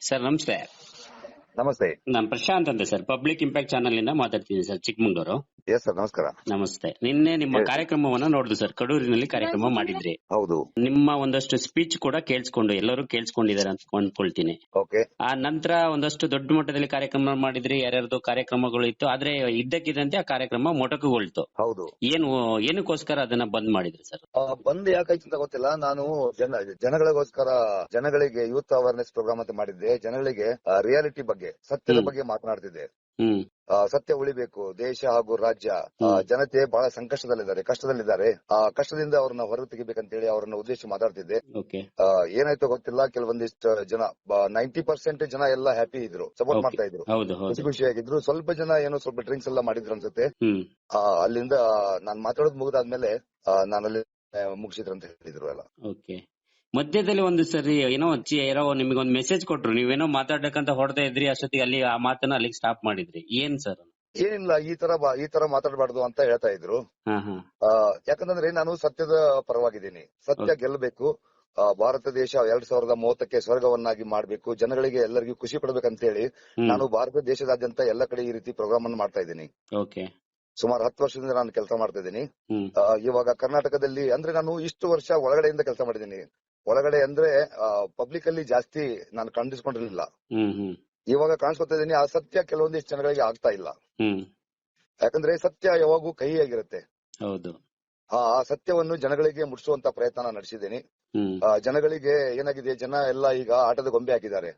Sir ನಮಸ್ತೆ. ನಮಸ್ತೆ. ನಾನು ಪ್ರಶಾಂತ್ ಅಂತ ಸರ್, ಪಬ್ಲಿಕ್ ಇಂಪ್ಯಾಕ್ಟ್ ಚಾನಲ್ ಇಂದ ಮಾತಾಡ್ತಿದ್ದೀನಿ ಸರ್, ಚಿಕ್ಕಮಂಗ್ಳೂರು. ಎಸ್ ಸರ್, ನಮಸ್ಕಾರ. ನಮಸ್ತೆ. ನಿನ್ನೆ ನಿಮ್ಮ Yes. ಕಾರ್ಯಕ್ರಮವನ್ನ ನೋಡಿದ್ರು ಸರ್, ಕಡೂರಿನಲ್ಲಿ ಕಾರ್ಯಕ್ರಮ ಮಾಡಿದ್ರಿ. ಹೌದು. ನಿಮ್ಮ ಒಂದಷ್ಟು ಸ್ಪೀಚ್ ಕೂಡ ಕೇಳಿಸ್ಕೊಂಡು ಎಲ್ಲರೂ ಕೇಳಿಸ್ಕೊಂಡಿದ್ದಾರೆ ಅಂತ ಅಂದ್ಕೊಳ್ತೀನಿ. ಓಕೆ. ಆ ನಂತರ ಒಂದಷ್ಟು ದೊಡ್ಡ ಮಟ್ಟದಲ್ಲಿ ಕಾರ್ಯಕ್ರಮ ಮಾಡಿದ್ರಿ, ಯಾರ್ಯಾರ್ದು ಕಾರ್ಯಕ್ರಮಗಳು ಇತ್ತು. ಆದ್ರೆ ಇದ್ದಕ್ಕಿದ್ದಂತೆ ಆ ಕಾರ್ಯಕ್ರಮ ಮೊಟಕುಗೊಳ್ತು. ಹೌದು. ಏನಕ್ಕೋಸ್ಕರ ಅದನ್ನ ಬಂದ್ ಮಾಡಿದ್ರಿ ಸರ್? ಬಂದ್ ಯಾಕಾಯ್ತು ಅಂತ ಗೊತ್ತಿಲ್ಲ. ನಾನು ಜನಗಳಿಗೋಸ್ಕರ, ಜನಗಳಿಗೆ ಯೂತ್ ಅವೇರ್ನೆಸ್ ಪ್ರೋಗ್ರಾಮ್ ಅಂತ ಮಾಡಿದ್ದೆ. ಜನಗಳಿಗೆ ರಿಯಾಲಿಟಿ ಬಗ್ಗೆ, ಸತ್ಯದ ಬಗ್ಗೆ ಮಾತನಾಡ್ತಿದ್ದೆ. ಸತ್ಯ ಉಳಿಬೇಕು, ದೇಶ ಹಾಗೂ ರಾಜ್ಯ. ಜನತೆ ಬಹಳ ಸಂಕಷ್ಟದಲ್ಲಿದ್ದಾರೆ, ಕಷ್ಟದಲ್ಲಿದ್ದಾರೆ. ಆ ಕಷ್ಟದಿಂದ ಅವ್ರನ್ನ ಹೊರ ತೆಗಿಬೇಕಂತೇಳಿ ಅವ್ರನ್ನ ಉದ್ದೇಶ ಮಾತಾಡ್ತಿದ್ದೆ. ಏನಾಯ್ತೋ ಗೊತ್ತಿಲ್ಲ, ಕೆಲವೊಂದಿಷ್ಟು ಜನ 90% ಜನ ಎಲ್ಲ ಹ್ಯಾಪಿ ಇದ್ರು, ಸಪೋರ್ಟ್ ಮಾಡ್ತಾ ಇದ್ರು, ಖುಷಿಯಾಗಿದ್ರು. ಸ್ವಲ್ಪ ಜನ ಏನೋ ಸ್ವಲ್ಪ ಡ್ರಿಂಕ್ಸ್ ಎಲ್ಲ ಮಾಡಿದ್ರು ಅನ್ಸುತ್ತೆ. ಅಲ್ಲಿಂದ ನಾನ್ ಮಾತಾಡೋದು ಮುಗಿದಾದ್ಮೇಲೆ ನಾನಲ್ಲಿ ಮುಗಿಸಿದ್ರು ಅಂತ ಹೇಳಿದ್ರು ಎಲ್ಲ. ಮಧ್ಯದಲ್ಲಿ ಒಂದು ಸರಿ ಏನೋ ನಿಮ್ಗೊಂದು ಮೆಸೇಜ್ ಕೊಟ್ರು, ನೀವೇನೋ ಮಾತಾಡಕ್ಕಂತ ಹೊರಡ್ತಾ ಇದ್ರಿ, ಅಷ್ಟೊತ್ತಿಗೆ ಅಲ್ಲಿ ಆ ಮಾತನ್ನ ಅಲ್ಲಿಗೆ ಸ್ಟಾಪ್ ಮಾಡಿದ್ರಿ. ಏನ್ ಸರ್? ಏನಿಲ್ಲ, ಈ ತರ ಮಾತಾಡಬಾರ್ದು ಅಂತ ಹೇಳ್ತಾ ಇದ್ರು. ಯಾಕಂತಂದ್ರೆ ನಾನು ಸತ್ಯದ ಪರವಾಗಿದ್ದೀನಿ. ಸತ್ಯ ಗೆಲ್ಲಬೇಕು. ಭಾರತ ದೇಶ 2030ಕ್ಕೆ ಸ್ವರ್ಗವನ್ನಾಗಿ ಮಾಡ್ಬೇಕು, ಜನಗಳಿಗೆ ಎಲ್ಲರಿಗೂ ಖುಷಿ ಪಡ್ಬೇಕಂತ ಹೇಳಿ ನಾನು ಭಾರತ ದೇಶದಾದ್ಯಂತ ಎಲ್ಲ ಕಡೆ ಈ ರೀತಿ ಪ್ರೋಗ್ರಾಮ್ ಅನ್ನು ಮಾಡ್ತಾ ಇದ್ದೀನಿ. ಸುಮಾರು 10 ವರ್ಷದಿಂದ ನಾನು ಕೆಲಸ ಮಾಡ್ತಾ ಇದ್ದೀನಿ. ಇವಾಗ ಕರ್ನಾಟಕದಲ್ಲಿ ಅಂದ್ರೆ ನಾನು ಇಷ್ಟು ವರ್ಷ ಒಳಗಡೆಯಿಂದ ಕೆಲಸ ಮಾಡಿದ್ದೀನಿ. ಒಳಗಡೆ ಅಂದ್ರೆ ಪಬ್ಲಿಕ್ ಅಲ್ಲಿ ಜಾಸ್ತಿ ನಾನು ಕಾಣಿಸ್ಕೊಂಡಿರ್ಲಿಲ್ಲ. ಇವಾಗ ಕಾಣಿಸ್ಕೊತಾ ಇದೀನಿ. ಆ ಸತ್ಯ ಕೆಲವೊಂದಿಷ್ಟು ಜನಗಳಿಗೆ ಆಗ್ತಾ ಇಲ್ಲ. ಯಾಕಂದ್ರೆ ಸತ್ಯ ಯಾವಾಗೂ ಕಹಿಯಾಗಿರುತ್ತೆ. ಆ ಸತ್ಯವನ್ನು ಜನಗಳಿಗೆ ಮುಟ್ಟಿಸುವಂತ ಪ್ರಯತ್ನ ನಾನು ನಡೆಸಿದ್ದೀನಿ. ಜನಗಳಿಗೆ ಏನಾಗಿದೆ, ಜನ ಎಲ್ಲ ಈಗ ಆಟದ ಗೊಂಬೆ ಹಾಕಿದ್ದಾರೆ.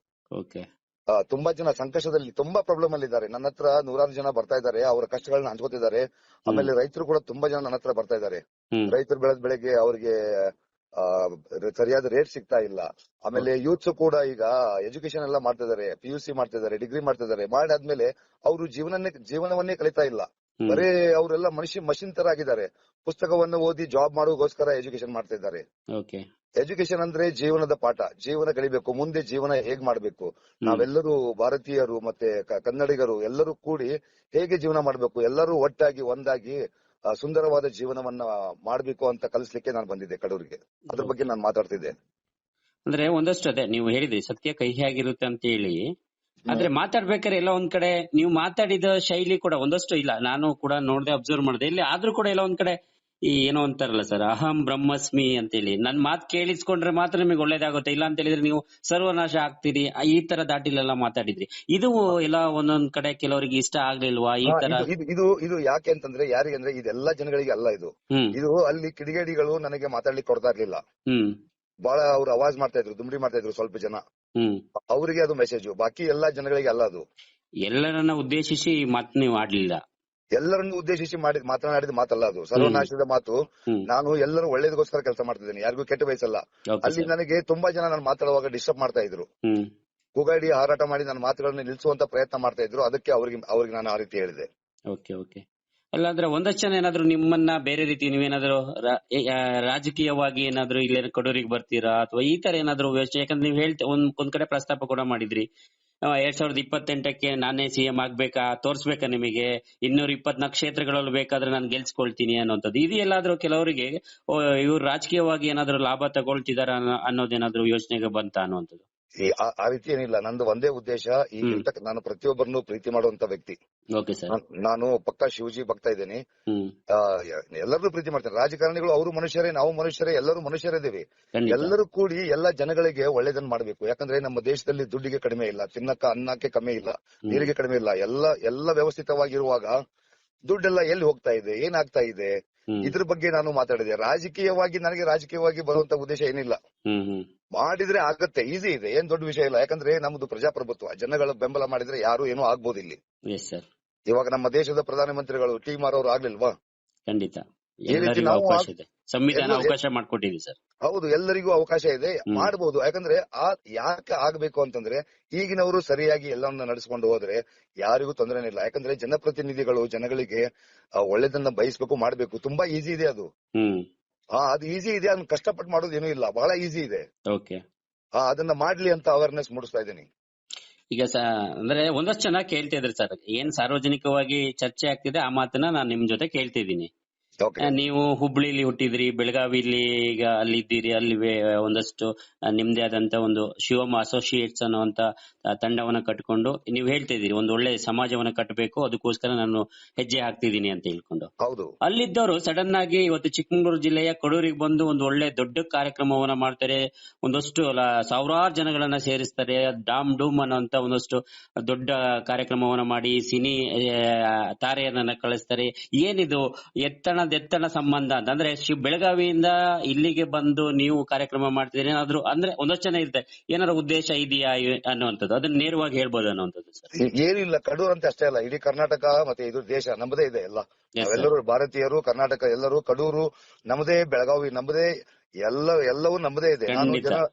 ತುಂಬಾ ಜನ ಸಂಕಷ್ಟದಲ್ಲಿ, ತುಂಬಾ ಪ್ರಾಬ್ಲಮ್ ಅಲ್ಲಿ ಇದ್ದಾರೆ. ನನ್ನ ಹತ್ರ ನೂರಾರು ಜನ ಬರ್ತಾ ಇದ್ದಾರೆ, ಅವರ ಕಷ್ಟಗಳನ್ನ ಹಂಚ್ಕೋತಿದ್ದಾರೆ. ಆಮೇಲೆ ರೈತರು ಕೂಡ ತುಂಬಾ ಜನ ನನ್ನ ಹತ್ರ ಬರ್ತಾ ಇದ್ದಾರೆ. ರೈತರು ಬೆಳೆದ ಬೆಳೆಗೆ ಅವ್ರಿಗೆ ಸರಿಯಾದ ರೇಟ್ ಸಿಗ್ತಾ ಇಲ್ಲ. ಆಮೇಲೆ ಯೂತ್ಸ್ ಕೂಡ ಈಗ ಎಜುಕೇಶನ್ ಎಲ್ಲ ಮಾಡ್ತಾ ಇದಾರೆ, PUC ಮಾಡ್ತಾ ಇದಾರೆ, ಡಿಗ್ರಿ ಮಾಡ್ತಾ ಇದಾರೆ. ಮಾಡಾದ್ಮೇಲೆ ಅವರು ಜೀವನವನ್ನೇ ಕಲಿತಾ ಇಲ್ಲ. ಬರೇ ಅವರೆಲ್ಲ ಮಷಿನ್ ತರ ಆಗಿದ್ದಾರೆ. ಪುಸ್ತಕವನ್ನು ಓದಿ ಜಾಬ್ ಮಾಡೋಗೋಸ್ಕರ ಎಜುಕೇಶನ್ ಮಾಡ್ತಾ ಇದ್ದಾರೆ. ಎಜುಕೇಶನ್ ಅಂದ್ರೆ ಜೀವನದ ಪಾಠ, ಜೀವನ ಕಲಿಬೇಕು, ಮುಂದೆ ಜೀವನ ಹೇಗ್ ಮಾಡ್ಬೇಕು, ನಾವೆಲ್ಲರೂ ಭಾರತೀಯರು ಮತ್ತೆ ಕನ್ನಡಿಗರು ಎಲ್ಲರೂ ಕೂಡಿ ಹೇಗೆ ಜೀವನ ಮಾಡ್ಬೇಕು, ಎಲ್ಲರೂ ಒಟ್ಟಾಗಿ ಒಂದಾಗಿ ಸುಂದರವಾದ ಜೀವನವನ್ನ ಮಾಡ್ಬೇಕು ಅಂತ ಕಲಿಸ್ಲಿಕ್ಕೆ ನಾನು ಬಂದಿದ್ದೆ ಕಡೂರಿಗೆ. ಅದ್ರ ಬಗ್ಗೆ ನಾನು ಮಾತಾಡ್ತಿದ್ದೆ. ಅಂದ್ರೆ ಒಂದಷ್ಟು ಅದೇ ನೀವು ಹೇಳಿದ್ರಿ, ಸತ್ಯ ಕಹಿಯಾಗಿರುತ್ತೆ ಅಂತ ಹೇಳಿ. ಆದ್ರೆ ಮಾತಾಡ್ಬೇಕಾದ್ರೆ ಎಲ್ಲ ಒಂದ್ ಕಡೆ ನೀವು ಮಾತಾಡಿದ ಶೈಲಿ ಕೂಡ ಒಂದಷ್ಟು ಇಲ್ಲ, ನಾನು ಕೂಡ ನೋಡ್ದೆ, ಅಬ್ಸರ್ವ್ ಮಾಡಿದೆ. ಇಲ್ಲಿ ಆದ್ರೂ ಕೂಡ ಎಲ್ಲ ಒಂದ್ ಕಡೆ ಈ ಏನೋ ಅಂತಾರಲ್ಲ ಸರ್, ಅಹಂ ಬ್ರಹ್ಮಸ್ಮಿ ಅಂತೇಳಿ, ನನ್ ಮಾತ್ ಕೇಳಿಸ್ಕೊಂಡ್ರೆ ಮಾತ್ರ ನಿಮಗೆ ಒಳ್ಳೇದಾಗುತ್ತೆ, ಇಲ್ಲ ಅಂತ ಹೇಳಿದ್ರೆ ನೀವು ಸರ್ವನಾಶ ಆಗ್ತೀರಿ, ಈ ತರ ದಾಟಿಲೆಲ್ಲ ಮಾತಾಡಿದ್ರಿ. ಇದು ಎಲ್ಲ ಒಂದೊಂದ್ ಕಡೆ ಕೆಲವರಿಗೆ ಇಷ್ಟ ಆಗ್ಲಿಲ್ವಾ ಈ ತರ? ಇದು ಯಾಕೆ ಅಂತಂದ್ರೆ, ಯಾರಿಗೆ ಅಂದ್ರೆ ಇದೆಲ್ಲ ಜನಗಳಿಗೆ ಅಲ್ಲ. ಇದು ಅಲ್ಲಿ ಕಿಡಿಗೇಡಿಗಳು ನನಗೆ ಮಾತಾಡ್ಲಿಕ್ಕೆ ಕೊಡ್ತಾ ಇರ್ಲಿಲ್ಲ. ಬಹಳ ಅವ್ರು ಅವಾಜ್ ಮಾಡ್ತಾ ಇದ್ರು, ದುಮ್ಡಿ ಮಾಡ್ತಾ ಇದ್ರು ಸ್ವಲ್ಪ ಜನ. ಅವರಿಗೆ ಅದು ಮೆಸೇಜ್, ಬಾಕಿ ಎಲ್ಲಾ ಜನಗಳಿಗೆ ಅಲ್ಲ ಅದು. ಎಲ್ಲರನ್ನ ಉದ್ದೇಶಿಸಿ ಮಾತು ನೀವು ಆಡ್ಲಿಲ್ಲ. ಎಲ್ಲರನ್ನು ಉದ್ದೇಶಿಸಿ ಮಾತನಾಡಿದ ಮಾತಲ್ಲ ಅದು, ಸರ್ವನಾಶದ ಮಾತು. ನಾನು ಎಲ್ಲರೂ ಒಳ್ಳೇದಕ್ಕೋಸ್ಕರ ಕೆಲಸ ಮಾಡ್ತಿದ್ದೀನಿ, ಯಾರಿಗೂ ಕೆಟ್ಟ ಬಯಸಲ್ಲ. ಅಲ್ಲಿ ನನಗೆ ತುಂಬಾ ಜನ ನಾನು ಮಾತಾಡುವಾಗ ಡಿಸ್ಟರ್ಬ್ ಮಾಡ್ತಾ ಇದ್ರು, ಕೂಗಾಡಿ ಹಾರಾಟ ಮಾಡಿ ನನ್ನ ಮಾತುಗಳನ್ನ ನಿಲ್ಲಿಸುವಂತ ಪ್ರಯತ್ನ ಮಾಡ್ತಾ ಇದ್ರು. ಅದಕ್ಕೆ ಅವ್ರಿಗೆ ನಾನು ಆ ರೀತಿ ಹೇಳಿದೆ. ಅಲ್ಲಾಂದ್ರೆ ಒಂದಷ್ಟು ಜನ ಏನಾದ್ರು ನಿಮ್ಮನ್ನ ಬೇರೆ ರೀತಿ ನೀವೇನಾದ್ರು ರಾಜಕೀಯವಾಗಿ ಏನಾದ್ರು ಇಲ್ಲಿ ಕಡೂರಿಗೆ ಬರ್ತೀರಾ ಅಥವಾ ಈ ತರ ಏನಾದ್ರು ವ್ಯವಸ್ಥೆ? ಯಾಕಂದ್ರೆ ನೀವು ಒಂದ್ ಕಡೆ ಪ್ರಸ್ತಾಪ ಕೂಡ ಮಾಡಿದ್ರಿ, 2028ಕ್ಕೆ ನಾನೇ CM ಆಗ್ಬೇಕಾ, ತೋರ್ಸ್ಬೇಕಾ ನಿಮಗೆ, 224 ಕ್ಷೇತ್ರಗಳಲ್ಲಿ ಬೇಕಾದ್ರೆ ನಾನು ಗೆಲ್ಸ್ಕೊಳ್ತೀನಿ ಅನ್ನೋಂಥದ್ದು. ಇದು ಎಲ್ಲಾದ್ರೂ ಕೆಲವರಿಗೆ ಇವ್ರು ರಾಜಕೀಯವಾಗಿ ಏನಾದ್ರು ಲಾಭ ತಗೊಳ್ತಿದಾರ ಅನ್ನೋದೇನಾದ್ರು ಯೋಚನೆಗೆ ಬಂತ ಅನ್ನುವಂಥದ್ದು? ಆ ರೀತಿ ಏನಿಲ್ಲ. ನಂದು ಒಂದೇ ಉದ್ದೇಶ, ನಾನು ಪ್ರತಿಯೊಬ್ಬರನ್ನು ಪ್ರೀತಿ ಮಾಡುವಂತ ವ್ಯಕ್ತಿ. ನಾನು ಪಕ್ಕಾ ಶಿವಜಿ ಭಕ್ತ ಇದ್ದೇನೆ. ಎಲ್ಲರೂ ಪ್ರೀತಿ ಮಾಡ್ತೇನೆ. ರಾಜಕಾರಣಿಗಳು ಅವರು ಮನುಷ್ಯರೇ, ನಾವು ಮನುಷ್ಯರೇ, ಎಲ್ಲರೂ ಮನುಷ್ಯರಿದ್ದೀವಿ. ಎಲ್ಲರೂ ಕೂಡಿ ಎಲ್ಲ ಜನಗಳಿಗೆ ಒಳ್ಳೇದನ್ನ ಮಾಡಬೇಕು. ಯಾಕಂದ್ರೆ ನಮ್ಮ ದೇಶದಲ್ಲಿ ದುಡ್ಡಿಗೆ ಕಡಿಮೆ ಇಲ್ಲ, ಅನ್ನಕ್ಕೆ ಕಮ್ಮಿ ಇಲ್ಲ, ನೀರಿಗೆ ಕಡಿಮೆ ಇಲ್ಲ. ಎಲ್ಲ ವ್ಯವಸ್ಥಿತವಾಗಿರುವಾಗ ದುಡ್ಡೆಲ್ಲ ಎಲ್ಲಿ ಹೋಗ್ತಾ ಇದೆ, ಏನಾಗ್ತಾ ಇದೆ, ಇದ್ರ ಬಗ್ಗೆ ನಾನು ಮಾತಾಡಿದೆ. ನನಗೆ ರಾಜಕೀಯವಾಗಿ ಬರುವಂತ ಉದ್ದೇಶ ಏನಿಲ್ಲ. ಮಾಡಿದ್ರೆ ಆಗತ್ತೆ, ಈಸಿ ಇದೆ, ಏನ್ ದೊಡ್ಡ ವಿಷಯ ಇಲ್ಲ. ಯಾಕಂದ್ರೆ ನಮ್ದು ಪ್ರಜಾಪ್ರಭುತ್ವ, ಜನಗಳ ಬೆಂಬಲ ಮಾಡಿದ್ರೆ ಯಾರು ಏನೋ ಆಗ್ಬೋದು ಇಲ್ಲಿ. ಇವಾಗ ನಮ್ಮ ದೇಶದ ಪ್ರಧಾನಮಂತ್ರಿಗಳು TMR ಅವರು ಆಗ್ಲಿಲ್ವಾ? ಖಂಡಿತ ಸಂವಿಧಾನ ಅವಕಾಶ ಮಾಡ್ಕೊಟ್ಟಿದೆ ಸರ್. ಹೌದು, ಎಲ್ಲರಿಗೂ ಅವಕಾಶ ಇದೆ, ಮಾಡಬಹುದು. ಯಾಕಂದ್ರೆ ಯಾಕೆ ಆಗ್ಬೇಕು ಅಂತಂದ್ರೆ, ಈಗಿನವರು ಸರಿಯಾಗಿ ಎಲ್ಲವನ್ನ ನಡೆಸ್ಕೊಂಡು ಹೋದ್ರೆ ಯಾರಿಗೂ ತೊಂದರೆನಿಲ್ಲ. ಯಾಕಂದ್ರೆ ಜನಪ್ರತಿನಿಧಿಗಳು ಜನಗಳಿಗೆ ಒಳ್ಳೇದನ್ನ ಬಯಸ್ಬೇಕು, ಮಾಡ್ಬೇಕು. ತುಂಬಾ ಈಸಿ ಇದೆ ಅದು. ಅದು ಈಸಿ ಇದೆ, ಅದನ್ನ ಕಷ್ಟಪಟ್ಟು ಮಾಡೋದು ಏನೂ ಇಲ್ಲ, ಬಹಳ ಈಸಿ ಇದೆ. ಅದನ್ನ ಮಾಡ್ಲಿ ಅಂತ ಅವೇರ್ನೆಸ್ ಮೂಡಿಸ್ತಾ ಇದ್ದೀನಿ. ಈಗ ಅಂದ್ರೆ ಒಂದಷ್ಟು ಜನ ಕೇಳ್ತಾ ಇದ್ರಿ ಸರ್, ಏನ್ ಸಾರ್ವಜನಿಕವಾಗಿ ಚರ್ಚೆ ಆಗ್ತಿದೆ ಆ ಮಾತನ್ನ ನಾನು ನಿಮ್ ಜೊತೆ ಕೇಳ್ತಿದ್ದೀನಿ. ಓಕೆ. ನೀವು ಹುಬ್ಳಿಲಿ ಹುಟ್ಟಿದ್ರಿ, ಬೆಳಗಾವಿಲಿ ಈಗ ಅಲ್ಲಿ ಇದ್ದೀರಿ, ಅಲ್ಲಿ ಒಂದಷ್ಟು ನಿಮ್ದೇ ಆದಂತ ಒಂದು ಶಿವಮ್ಮ ಅಸೋಸಿಯೇಟ್ಸ್ ಅನ್ನುವಂತ ತಂಡವನ್ನ ಕಟ್ಕೊಂಡು ನೀವು ಹೇಳ್ತಾ ಇದ್ದೀರಿ ಒಂದು ಒಳ್ಳೆ ಸಮಾಜವನ್ನ ಕಟ್ಟಬೇಕು, ಅದಕ್ಕೋಸ್ಕರ ನಾನು ಹೆಜ್ಜೆ ಹಾಕ್ತಿದ್ದೀನಿ ಅಂತ ಹೇಳ್ಕೊಂಡು. ಹೌದು. ಅಲ್ಲಿದ್ದವರು ಸಡನ್ ಆಗಿ ಇವತ್ತು ಚಿಕ್ಕಮಗಳೂರು ಜಿಲ್ಲೆಯ ಕಡೂರಿಗೆ ಬಂದು ಒಂದು ಒಳ್ಳೆ ದೊಡ್ಡ ಕಾರ್ಯಕ್ರಮವನ್ನ ಮಾಡ್ತಾರೆ, ಒಂದಷ್ಟು ಸಾವಿರಾರು ಜನಗಳನ್ನ ಸೇರಿಸ್ತಾರೆ, ಡಾಮ್ ಡೂಮ್ ಅನ್ನುವಂತ ಒಂದಷ್ಟು ದೊಡ್ಡ ಕಾರ್ಯಕ್ರಮವನ್ನ ಮಾಡಿ ಸಿನಿ ತಾರೆಯನ್ನ ಕಳಿಸ್ತಾರೆ. ಏನಿದು ಎತ್ತಣ ಸಂಬಂಧ ಅಂತ ಅಂದ್ರೆ ಬೆಳಗಾವಿಯಿಂದ ಇಲ್ಲಿಗೆ ಬಂದು ನೀವು ಕಾರ್ಯಕ್ರಮ ಮಾಡ್ತಿದ್ದೀರಿ, ಏನಾದ್ರು ಅಂದ್ರೆ ಒಂದಷ್ಟು ಜನ ಇರುತ್ತೆ ಏನಾದ್ರು ಉದ್ದೇಶ ಇದೆಯಾ ಅನ್ನುವಂಥದ್ದು, ಅದನ್ನ ನೇರವಾಗಿ ಹೇಳ್ಬೋದು ಅನ್ನುವಂಥದ್ದು ಸರ್. ಏನಿಲ್ಲ, ಕಡೂರ್ ಅಂತ ಅಷ್ಟೇ ಅಲ್ಲ, ಇಡೀ ಕರ್ನಾಟಕ ಮತ್ತೆ ಇದು ದೇಶ ನಮ್ಮದೇ ಇದೆ ಎಲ್ಲ. ನಾವೆಲ್ಲರೂ ಭಾರತೀಯರು, ಕರ್ನಾಟಕ ಎಲ್ಲರೂ, ಕಡೂರು ನಮ್ಮದೇ, ಬೆಳಗಾವಿ ನಮ್ಮದೇ, ಎಲ್ಲವೂ ನಮ್ಮದೇ ಇದೆ.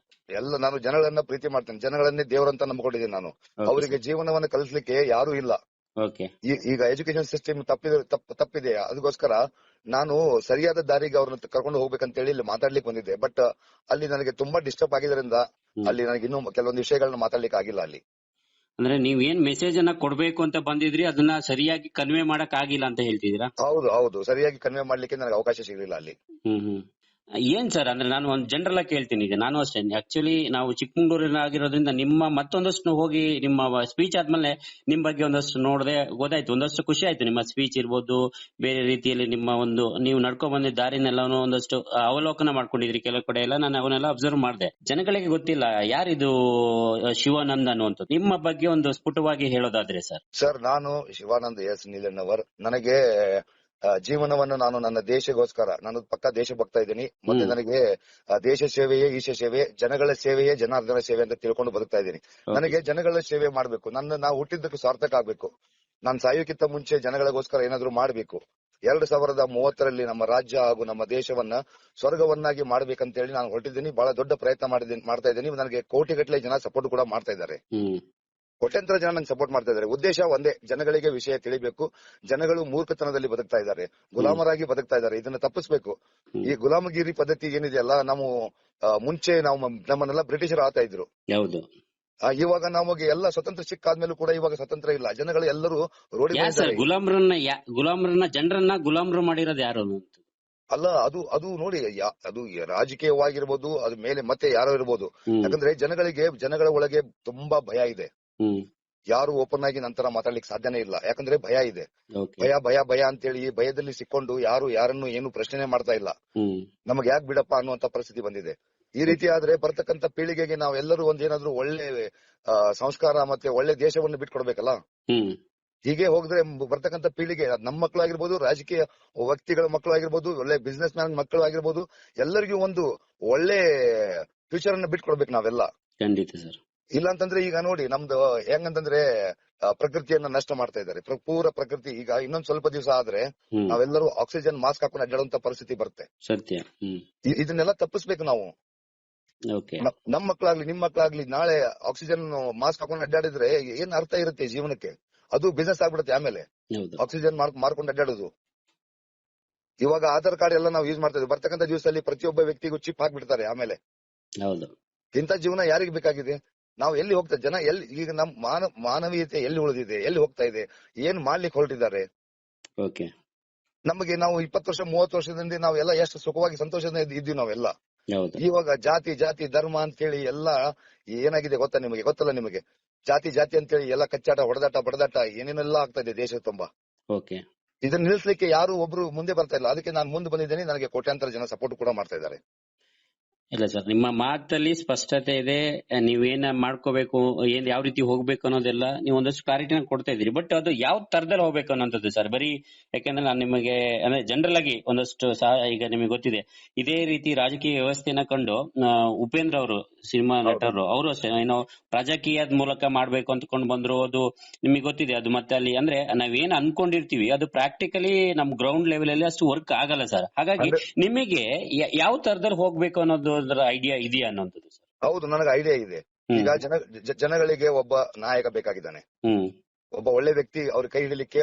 ನಾನು ಜನಗಳನ್ನ ಪ್ರೀತಿ ಮಾಡ್ತೇನೆ, ಜನಗಳನ್ನೇ ದೇವರಂತ ನಂಬಿಕೊಂಡಿದ್ದೀನಿ ನಾನು. ಅವರಿಗೆ ಜೀವನವನ್ನ ಕಲಿಸ್ಲಿಕ್ಕೆ ಯಾರು ಇಲ್ಲ. ಈಗ ಎಜುಕೇಶನ್ ಸಿಸ್ಟಮ್ ತಪ್ಪಿದೆ, ಅದಕ್ಕೋಸ್ಕರ ನಾನು ಸರಿಯಾದ ದಾರಿಗೆ ಅವ್ರನ್ನ ಕರ್ಕೊಂಡು ಹೋಗ್ಬೇಕಂತ ಹೇಳಿ ಇಲ್ಲಿ ಮಾತಾಡ್ಲಿಕ್ಕೆ ಬಂದಿದ್ದೆ. ಬಟ್ ಅಲ್ಲಿ ನನಗೆ ತುಂಬಾ ಡಿಸ್ಟರ್ಬ್ ಆಗಿದ್ರಿಂದ ಅಲ್ಲಿ ನನಗೆ ಇನ್ನೂ ಕೆಲವೊಂದು ವಿಷಯಗಳನ್ನ ಮಾತಾಡ್ಲಿಕ್ಕೆ ಆಗಿಲ್ಲ ಅಲ್ಲಿ. ಅಂದ್ರೆ ನೀವ್ ಏನ್ ಮೆಸೇಜ್ ಅನ್ನ ಕೊಡ್ಬೇಕು ಅಂತ ಬಂದಿದ್ರಿ, ಅದನ್ನ ಸರಿಯಾಗಿ ಕನ್ವೆ ಮಾಡಕ್ ಆಗಿಲ್ಲ ಅಂತ ಹೇಳ್ತಿದ್ದೀರಾ? ಹೌದು, ಸರಿಯಾಗಿ ಕನ್ವೆ ಮಾಡ್ಲಿಕ್ಕೆ ನನಗೆ ಅವಕಾಶ ಸಿಗಲಿಲ್ಲ ಅಲ್ಲಿ. ಏನ್ ಸರ್, ಅಂದ್ರೆ ನಾನು ಒಂದು ಜನರಲ್ ಆಗಿ ಕೇಳ್ತೀನಿ. ಈಗ ನಾನು ಅಷ್ಟೇ, ಆಕ್ಚುಲಿ ನಾವು ಚಿಕ್ಕಮಗಳೂರಿನ ಆಗಿರೋದ್ರಿಂದ ನಿಮ್ಮ ಮತ್ತೊಂದಷ್ಟು ಹೋಗಿ ನಿಮ್ಮ ಸ್ಪೀಚ್ ಆದ್ಮೇಲೆ ನಿಮ್ ಬಗ್ಗೆ ಒಂದಷ್ಟು ನೋಡದೆ ಗೊತ್ತಾಯ್ತು, ಒಂದಷ್ಟು ಖುಷಿ ಆಯ್ತು. ನಿಮ್ಮ ಸ್ಪೀಚ್ ಇರ್ಬೋದು, ಬೇರೆ ರೀತಿಯಲ್ಲಿ ನಿಮ್ಮ ಒಂದು ನೀವು ನಡ್ಕೊಂಡ್ ಬಂದಿದ್ದ ದಾರಿನೆಲ್ಲನೂ ಒಂದಷ್ಟು ಅವಲೋಕನ ಮಾಡ್ಕೊಂಡಿದ್ರಿ ಕೆಲವು ಕಡೆ ಎಲ್ಲ, ನಾನು ಅವನ್ನೆಲ್ಲ ಅಬ್ಸರ್ವ್ ಮಾಡಿದೆ. ಜನಗಳಿಗೆ ಗೊತ್ತಿಲ್ಲ ಯಾರಿದು ಶಿವಾನಂದ್ ಅನ್ನುವಂಥದ್ದು. ನಿಮ್ಮ ಬಗ್ಗೆ ಒಂದು ಸ್ಫುಟವಾಗಿ ಹೇಳೋದಾದ್ರೆ ಸರ್. ನಾನು ಶಿವಾನಂದ್ ಎಸ್ ನೀಲಣ್ಣವರ್. ನನಗೆ ಜೀವನವನ್ನು ನಾನು ನನ್ನ ದೇಶಗೋಸ್ಕರ, ನಾನು ಪಕ್ಕ ದೇಶಭಕ್ತ ಇದ್ದೀನಿ. ಮತ್ತೆ ನನಗೆ ದೇಶ ಸೇವೆಯೇ ಈಶ ಸೇವೆ, ಜನಗಳ ಸೇವೆಯೇ ಜನಾರ್ದನ ಸೇವೆ ಅಂತ ತಿಳ್ಕೊಂಡು ಬದುಕ್ತಾ ಇದ್ದೀನಿ. ನನಗೆ ಜನಗಳ ಸೇವೆ ಮಾಡ್ಬೇಕು, ನಾವು ಹುಟ್ಟಿದ್ದಕ್ಕೆ ಸಾರ್ಥಕ ಆಗ್ಬೇಕು. ನಾನು ಸಾಯೋಕ್ಕಿಂತ ಮುಂಚೆ ಜನಗಳಿಗೋಸ್ಕರ ಏನಾದ್ರು ಮಾಡ್ಬೇಕು. 2030ರಲ್ಲಿ ನಮ್ಮ ರಾಜ್ಯ ಹಾಗೂ ನಮ್ಮ ದೇಶವನ್ನ ಸ್ವರ್ಗವನ್ನಾಗಿ ಮಾಡ್ಬೇಕಂತ ಹೇಳಿ ನಾನು ಹೊರಟಿದ್ದೀನಿ. ಬಹಳ ದೊಡ್ಡ ಪ್ರಯತ್ನ ಮಾಡ್ತಾ ಇದ್ದೀನಿ. ನನಗೆ ಕೋಟಿಗಟ್ಟಲೆ ಜನ ಸಪೋರ್ಟ್ ಕೂಡ ಮಾಡ್ತಾ ಇದ್ದಾರೆ. ಕೋಟ್ಯಾಂತರ ಜನ ನಂಗೆ ಸಪೋರ್ಟ್ ಮಾಡ್ತಾ ಇದ್ದಾರೆ. ಉದ್ದೇಶ ಒಂದೇ, ಜನಗಳಿಗೆ ವಿಷಯ ತಿಳಿಬೇಕು. ಜನಗಳು ಮೂರ್ಖತನದಲ್ಲಿ ಬದುಕ್ತಾ ಇದ್ದಾರೆ, ಗುಲಾಮರಾಗಿ ಬದುಕ್ತಾ ಇದ್ದಾರೆ. ಇದನ್ನ ತಪ್ಪಿಸ್ಬೇಕು. ಈ ಗುಲಾಮಗಿರಿ ಪದ್ಧತಿ ಏನಿದೆಯಲ್ಲ, ನಾವು ಮುಂಚೆ ನಮ್ಮನ್ನೆಲ್ಲ ಬ್ರಿಟಿಷರು ಆಳ್ತಾ ಇದ್ರು. ಇವಾಗ ನಮಗೆ ಎಲ್ಲ ಸ್ವತಂತ್ರ ಸಿಕ್ಕಾದ್ಮೇಲೂ ಕೂಡ ಇವಾಗ ಸ್ವತಂತ್ರ ಇಲ್ಲ. ಜನಗಳು ಎಲ್ಲರೂ ರೋಡಿಗೆ ಗುಲಾಮರನ್ನ ಜನರನ್ನ ಗುಲಾಮರು ಮಾಡಿರೋದು ಯಾರು ಅಲ್ಲ, ಅದು ನೋಡಿ, ಅದು ರಾಜಕೀಯವಾಗಿರ್ಬೋದು, ಅದು ಮೇಲೆ ಮತ್ತೆ ಯಾರೋ ಇರ್ಬೋದು. ಯಾಕಂದ್ರೆ ಜನಗಳ ಒಳಗೆ ತುಂಬಾ ಭಯ ಇದೆ. ಯಾರು ಓಪನ್ ಆಗಿ ನಂತರ ಮಾತಾಡ್ಲಿಕ್ಕೆ ಸಾಧ್ಯನೇ ಇಲ್ಲ, ಯಾಕಂದ್ರೆ ಭಯ ಇದೆ. ಭಯ ಅಂತೇಳಿ ಭಯದಲ್ಲಿ ಸಿಕ್ಕೊಂಡು ಯಾರು ಯಾರನ್ನು ಏನು ಪ್ರಶ್ನೆ ಮಾಡ್ತಾ ಇಲ್ಲ. ನಮಗೆ ಯಾಕೆ ಬಿಡಪ್ಪ ಅನ್ನುವಂತ ಪರಿಸ್ಥಿತಿ ಬಂದಿದೆ. ಈ ರೀತಿ ಆದ್ರೆ ಬರ್ತಕ್ಕಂತ ಪೀಳಿಗೆಗೆ ನಾವೆಲ್ಲರೂ ಒಂದೇನಾದ್ರೂ ಒಳ್ಳೆ ಸಂಸ್ಕಾರ ಮತ್ತೆ ಒಳ್ಳೆ ದೇಶವನ್ನು ಬಿಟ್ಕೊಡ್ಬೇಕಲ್ಲ. ಹೀಗೆ ಹೋಗಿದ್ರೆ ಬರ್ತಕ್ಕಂತ ಪೀಳಿಗೆ, ನಮ್ಮ ಮಕ್ಕಳಾಗಿರ್ಬೋದು, ರಾಜಕೀಯ ವ್ಯಕ್ತಿಗಳ ಮಕ್ಕಳು ಆಗಿರ್ಬೋದು, ಒಳ್ಳೆ ಬಿಸ್ನೆಸ್ ಮ್ಯಾನ್ ಮಕ್ಕಳು ಆಗಿರ್ಬೋದು, ಎಲ್ಲರಿಗೂ ಒಂದು ಒಳ್ಳೆ ಫ್ಯೂಚರ್ ಅನ್ನ ಬಿಟ್ಕೊಡ್ಬೇಕು ನಾವೆಲ್ಲ. ಖಂಡಿತ ಸರ್. ಇಲ್ಲ ಅಂತಂದ್ರೆ ಈಗ ನೋಡಿ, ನಮ್ದು ಹೆಂಗಂತಂದ್ರೆ ಪ್ರಕೃತಿಯನ್ನ ನಷ್ಟ ಮಾಡ್ತಾ ಇದ್ದಾರೆ. ಪೂರ ಪ್ರಕೃತಿ ಈಗ ಇನ್ನೊಂದ್ ಸ್ವಲ್ಪ ದಿವಸ ಆದ್ರೆ ನಾವೆಲ್ಲರೂ ಆಕ್ಸಿಜನ್ ಮಾಸ್ಕ್ ಹಾಕೊಂಡು ಅಡ್ಡಾಡುವಂತ ಪರಿಸ್ಥಿತಿ ಬರುತ್ತೆ. ಸತ್ಯ. ಇದನ್ನೆಲ್ಲ ತಪ್ಪಿಸ್ಬೇಕು ನಾವು. ನಮ್ಮ ಮಕ್ಕಳಾಗ್ಲಿ ನಿಮ್ ಮಕ್ಕಳಾಗ್ಲಿ ನಾಳೆ ಆಕ್ಸಿಜನ್ ಮಾಸ್ಕ್ ಹಾಕೊಂಡು ಅಡ್ಡಾಡಿದ್ರೆ ಏನ್ ಅರ್ಥ ಇರುತ್ತೆ ಜೀವನಕ್ಕೆ? ಅದು ಬಿಸ್ನೆಸ್ ಆಗ್ಬಿಡುತ್ತೆ. ಆಮೇಲೆ ಆಕ್ಸಿಜನ್ ಮಾರ್ಕೊಂಡು ಅಡ್ಡಾಡೋದು. ಇವಾಗ ಆಧಾರ್ ಕಾರ್ಡ್ ಎಲ್ಲ ನಾವು ಯೂಸ್ ಮಾಡ್ತಾ ಇದ್ದೀವಿ. ಬರ್ತಕ್ಕಂಥ ದಿವಸದಲ್ಲಿ ಪ್ರತಿಯೊಬ್ಬ ವ್ಯಕ್ತಿಗೂ ಚಿಪ್ ಹಾಕ್ಬಿಡ್ತಾರೆ. ಆಮೇಲೆ ಇಂಥ ಜೀವನ ಯಾರಿಗೆ ಬೇಕಾಗಿದೆ? ನಾವು ಎಲ್ಲಿ ಹೋಗ್ತಾ ಜನ ಎಲ್ಲಿ ಈಗ ನಮ್ಮ ಮಾನವೀಯತೆ ಎಲ್ಲಿ ಉಳಿದಿದೆ, ಎಲ್ಲಿ ಹೋಗ್ತಾ ಇದೆ, ಏನ್ ಮಾಡ್ಲಿಕ್ಕೆ ಹೊರಟಿದ್ದಾರೆ? ನಮಗೆ ನಾವು 20 ವರ್ಷ 30 ವರ್ಷದಿಂದ ನಾವೆಲ್ಲ ಎಷ್ಟು ಸುಖವಾಗಿ ಸಂತೋಷದಿಂದ ಇದ್ದೀವಿ ನಾವೆಲ್ಲ. ಇವಾಗ ಜಾತಿ ಧರ್ಮ ಅಂತೇಳಿ ಎಲ್ಲ ಏನಾಗಿದೆ ಗೊತ್ತಾ ನಿಮಗೆ? ಗೊತ್ತಲ್ಲ ನಿಮಗೆ? ಜಾತಿ ಅಂತೇಳಿ ಎಲ್ಲ ಕಚ್ಚಾಟ, ಹೊಡೆದಾಟ ಏನೇನೆಲ್ಲ ಆಗ್ತಾ ಇದೆ ದೇಶ ತುಂಬಾ. ಇದನ್ನ ನಿಲ್ಲಿಸಲಿಕ್ಕೆ ಯಾರು ಒಬ್ರು ಮುಂದೆ ಬರ್ತಾ ಇಲ್ಲ. ಅದಕ್ಕೆ ನಾನು ಮುಂದೆ ಬಂದಿದ್ದೇನೆ. ನನಗೆ ಕೋಟ್ಯಾಂತರ ಜನ ಸಪೋರ್ಟ್ ಕೂಡ ಮಾಡ್ತಾ ಇದ್ದಾರೆ. ಇಲ್ಲ ಸರ್, ನಿಮ್ಮ ಮಾತಲ್ಲಿ ಸ್ಪಷ್ಟತೆ ಇದೆ. ನೀವೇನ ಮಾಡ್ಕೋಬೇಕು, ಏನ್ ಯಾವ ರೀತಿ ಹೋಗ್ಬೇಕು ಅನ್ನೋದೆಲ್ಲ ನೀವು ಒಂದಷ್ಟು ಕ್ಲಾರಿಟಿನ ಕೊಡ್ತಾ ಇದ್ದೀರಿ. ಬಟ್ ಅದು ಯಾವ ತರದಲ್ಲಿ ಹೋಗ್ಬೇಕು ಅನ್ನೋಂಥದ್ದು ಸರ್. ಬರೀ ಯಾಕಂದ್ರೆ ನಾನು ನಿಮಗೆ ಅಂದ್ರೆ ಜನರಲ್ ಆಗಿ ಒಂದಷ್ಟು ಈಗ ನಿಮಗೆ ಗೊತ್ತಿದೆ, ಇದೇ ರೀತಿ ರಾಜಕೀಯ ವ್ಯವಸ್ಥೆನ ಕಂಡು ಉಪೇಂದ್ರ ಅವರು ಸಿನಿಮಾ ನಟರು ಅವರು ಅಷ್ಟೇ ಏನೋ ರಾಜಕೀಯದ ಮೂಲಕ ಮಾಡ್ಬೇಕು ಅಂದ್ಕೊಂಡು ಬಂದ್ರು. ಅದು ನಿಮಗೆ ಗೊತ್ತಿದೆ. ಅದು ಮತ್ತೆ ಅಲ್ಲಿ ಅಂದ್ರೆ ನಾವೇನ್ ಅನ್ಕೊಂಡಿರ್ತೀವಿ ಅದು ಪ್ರಾಕ್ಟಿಕಲಿ ನಮ್ ಗ್ರೌಂಡ್ ಲೆವೆಲ್ ಅಲ್ಲಿ ಅಷ್ಟು ವರ್ಕ್ ಆಗಲ್ಲ ಸರ್. ಹಾಗಾಗಿ ನಿಮಗೆ ಯಾವ ತರದಲ್ಲಿ ಹೋಗ್ಬೇಕು ಅನ್ನೋದು ಐಡಿಯಾ ಇದೆಯಾ ಅನ್ನೋದು ಸರ್? ಹೌದು, ನನಗೆ ಐಡಿಯಾ ಇದೆ. ಈಗ ಜನಗಳಿಗೆ ಒಬ್ಬ ನಾಯಕ ಬೇಕಾಗಿದ್ದಾನೆ. ಒಬ್ಬ ಒಳ್ಳೆ ವ್ಯಕ್ತಿ ಅವ್ರ ಕೈ ಹಿಡಿಲಿಕ್ಕೆ,